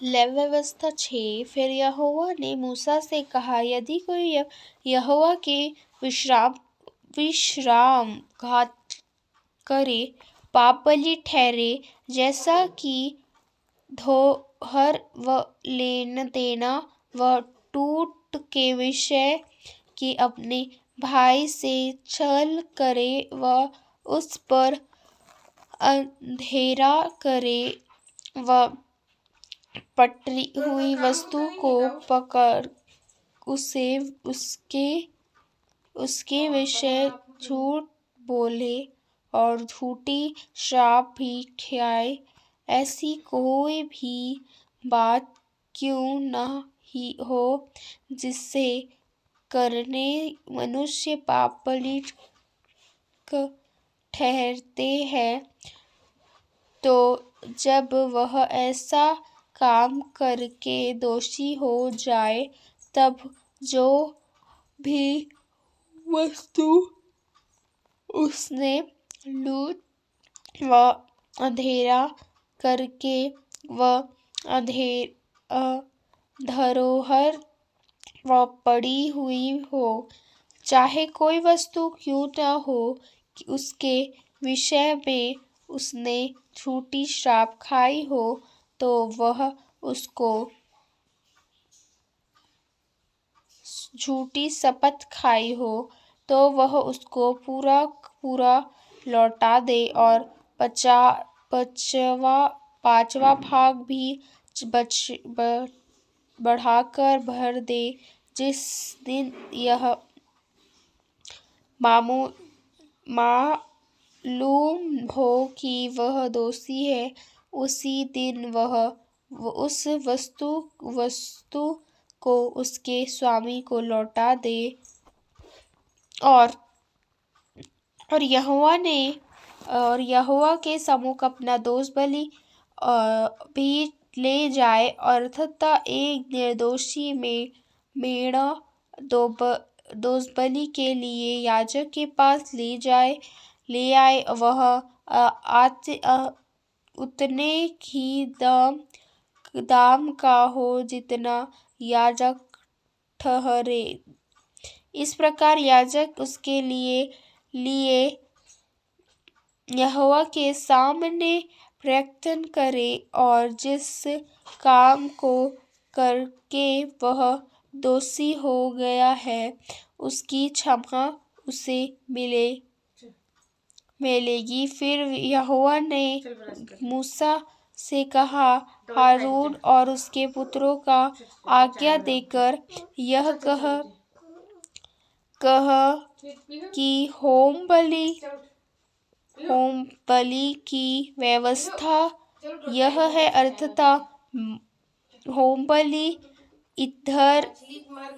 व्यवस्था 6। फिर यहोवा ने मूसा से कहा, यदि कोई यहोवा के विश्राम घात करे, पाप बलि ठहरे, जैसा कि धोहर व लेन देना व टूट के विषय कि अपने भाई से छल करे व उस पर अंधेरा करे व पटरी हुई वस्तु को पकड़ उसके विषय झूठ बोले और झूठी श्राप भी खाए, ऐसी कोई भी बात क्यों न ही हो जिससे करने मनुष्य पाप बलि ठहरते हैं, तो जब वह ऐसा काम करके दोषी हो जाए, तब जो भी वस्तु उसने लूट व अंधेरा करके व धरोहर व पड़ी हुई हो, चाहे कोई वस्तु क्यों न हो, कि उसके विषय में उसने झूठी श्राप खाई हो, तो वह उसको झूठी शपथ खाई हो, तो वह उसको पूरा लौटा दे और पांचवा भाग भी बढ़ाकर भर दे। जिस दिन यह मालूम हो कि वह दोषी है, उसी दिन वह उस वस्तु को उसके स्वामी को लौटा दे। और यहोवा के सम्मुख अपना दोष बलि भी ले जाए, अर्थात एक निर्दोषी मेढ़ा दोष बलि के लिए याजक के पास ले आए। वह उतने ही दाम का हो जितना याजक ठहरे। इस प्रकार याजक उसके लिए यहोवा के सामने प्रार्थना करे, और जिस काम को करके वह दोषी हो गया है, उसकी क्षमा उसे मिलेगी। फिर यहोवा ने मूसा से कहा, हारून और उसके पुत्रों को आज्ञा देकर यह कह कि होम बलि की व्यवस्था यह है, अर्थात होम बलि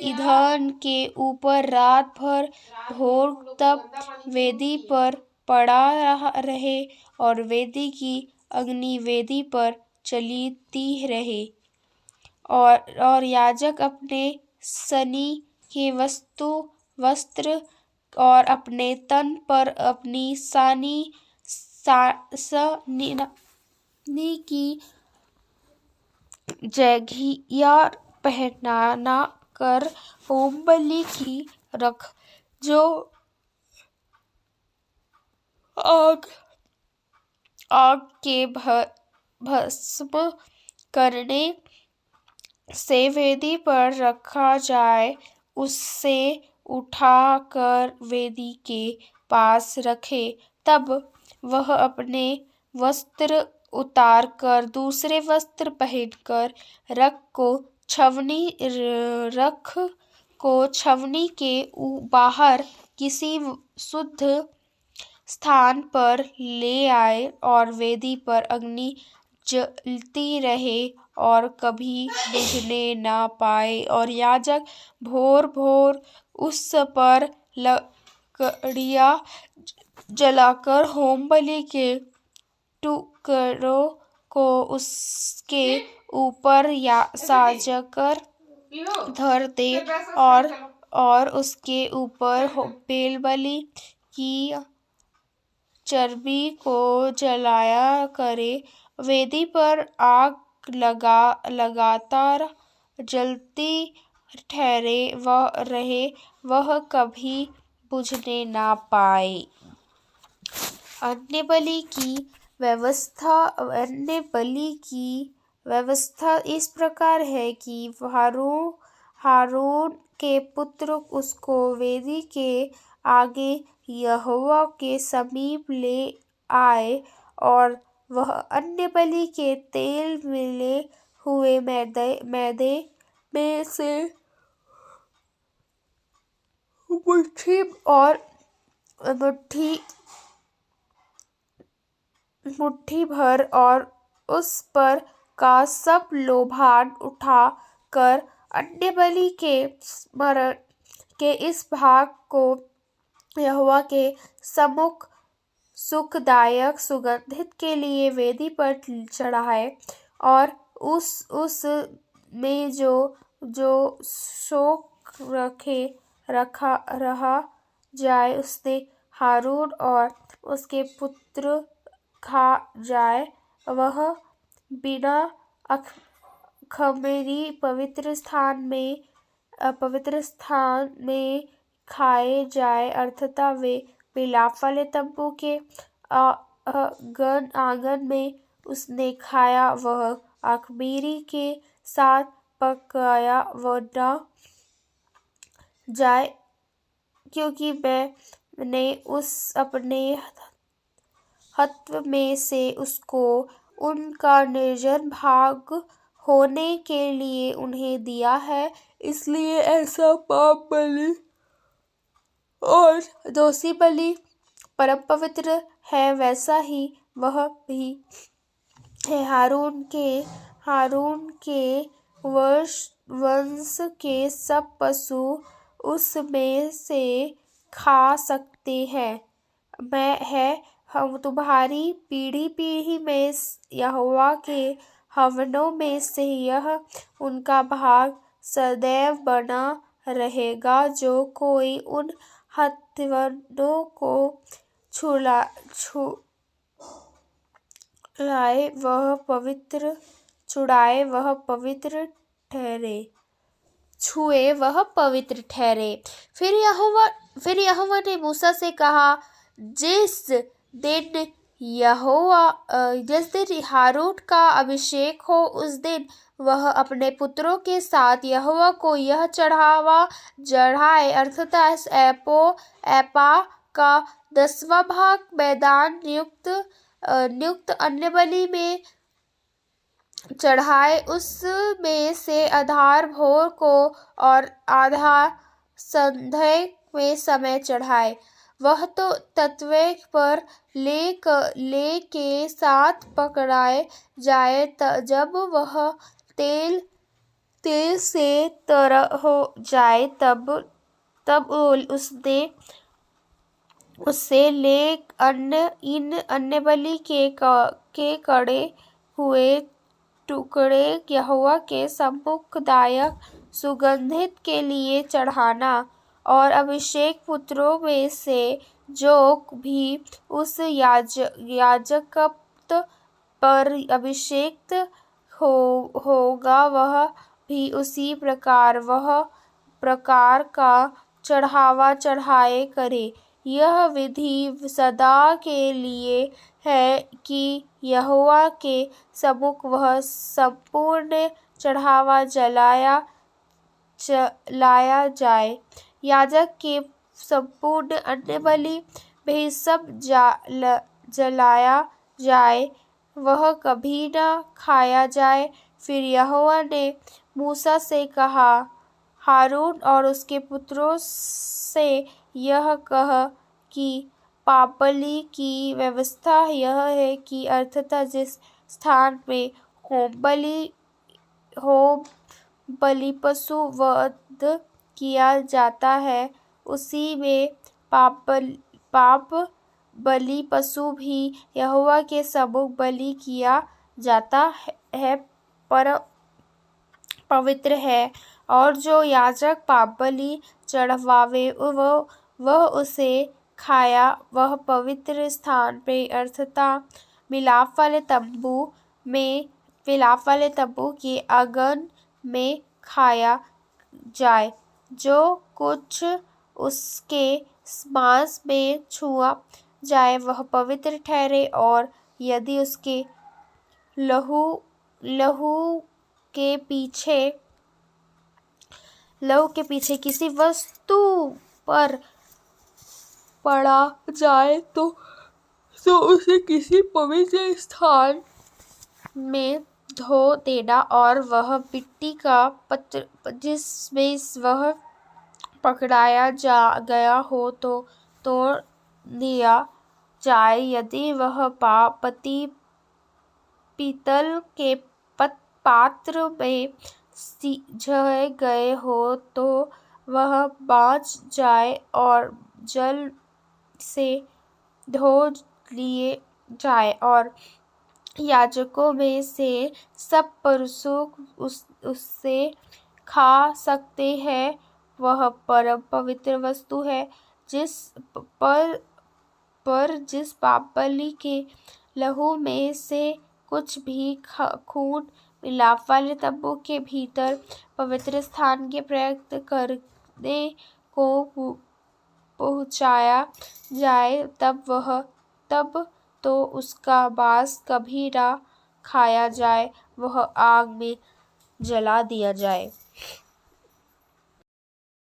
ईंधन के ऊपर रात भर भोर तक वेदी पर पड़ा रहे और वेदी की अग्नि वेदी पर चलती रहे। और याजक अपने सनी के वस्त्र और अपने तन पर अपनी सनी की जंघिया पहना कर होम बलि की रख, जो आग के भस्म करने से वेदी पर रखा जाए, उससे उठाकर वेदी के पास रखे। तब वह अपने वस्त्र उतारकर दूसरे वस्त्र पहनकर रख को छावनी के बाहर किसी शुद्ध स्थान पर ले आए, और वेदी पर अग्नि जलती रहे और कभी बुझने न पाए। और याजक भोर उस पर लकड़ियाँ जलाकर होम बलि के टुकड़ों को उसके ऊपर साजकर धर दे, और उसके ऊपर मेलबलि की चर्बी को जलाया करे। वेदी पर आग लगातार जलती रहे, वह कभी बुझने ना पाए। अन्य बलि की व्यवस्था इस प्रकार है कि हारून के पुत्र उसको वेदी के आगे यहोवा के समीप ले आए और वह अन्य बलि के तेल मिले हुए मैदे में से मुट्ठी भर और उस पर का सब लोबान उठा कर अन्य बलि के स्मरण के इस भाग को यहोवा के सम्मुख सुखदायक सुगंधित के लिए वेदी पर चढ़ाए और उस में जो शोक रहा जाए उसने हारून और उसके पुत्र खा जाए, वह बिना ख़मीरी पवित्र स्थान में खाए जाए, अर्थात वे मिलाप वाले तम्बू के आंगन में उसने खाया, वह अख़मीरी के साथ पकाया न जाए, क्योंकि मैंने अपने हत्व में से उसको उनका निर्जन भाग होने के लिए उन्हें दिया है। इसलिए ऐसा पाप बलि और दोषी बलि परम पवित्र है, वैसा ही वह भी है। हारून के वंश के सब पशु उसमें से खा सकते हैं। हम तुम्हारी पीढ़ी में यहोवा के हवनों में से यह उनका भाग सदैव बना रहेगा। जो कोई उन हवनों को छुड़ाए वह पवित्र ठहरे। फिर यहोवा ने मूसा से कहा, जिस दिन हारून का अभिषेक हो, उस दिन वह अपने पुत्रों के साथ यहोवा को यह चढ़ावा चढ़ाए, अर्थात एपा का 10वां भाग मैदान नियुक्त अन्नबलि में चढ़ाए। उसमें से आधा भोर को और आधा संध्या में समय चढ़ाए। वह तो तवे पर ले के साथ पकाए जाए। जब वह तेल से तर हो जाए, तब उससे ले इन अन्नबलि के कड़े हुए टुकड़े यहोवा के सम्मुख दायक सुगंधित के लिए चढ़ाना, और अभिषेक पुत्रों में से जो भी उस याजकत्व पर अभिषिक्त होगा, वह भी उसी प्रकार का चढ़ावा चढ़ाए करे। यह विधि सदा के लिए है कि यहोवा के सम्मुख वह सम्पूर्ण चढ़ावा लाया जाए। याजक के सम्पूर्ण अन्नबलि भी सब जलाया जाए, वह कभी न खाया जाए। फिर यहोवा ने मूसा से कहा, हारून और उसके पुत्रों से यह कह कि पापबलि की व्यवस्था यह है कि अर्थात जिस स्थान में होम बलि पशु वध किया जाता है, उसी में पाप बलि पशु भी यहोवा के सम्मुख बलि किया जाता है, पर पवित्र है। और जो याजक पाप बलि चढ़ावे, वह उसे खाया, वह पवित्र स्थान पे अर्थात मिलाप वाले तम्बू में मिलाप वाले तंबू के आंगन में खाया जाए। जो कुछ उसके मांस में छुआ जाए वह पवित्र ठहरे, और यदि उसके लहू के पीछे किसी वस्तु पर पड़ा जाए तो उसे किसी पवित्र स्थान में धो देना, और वह मिट्टी का पत्र जिसमें वह पकड़ाया गया हो तो तोड़ दिया जाए। यदि वह पीतल के पात्र में सींच गए हो तो वह बाँच जाए और जल से धो लिए जाए, और याजकों में से सब पुरुष उससे खा सकते हैं। वह परम पवित्र वस्तु है। जिस पापबलि के लहू में से कुछ भी खून मिलाप वाले तंबू के भीतर पवित्र स्थान के प्रवेश करने को पहुँचाया जाए, तब तो उसका मांस कभी न खाया जाए, वह आग में जला दिया जाए।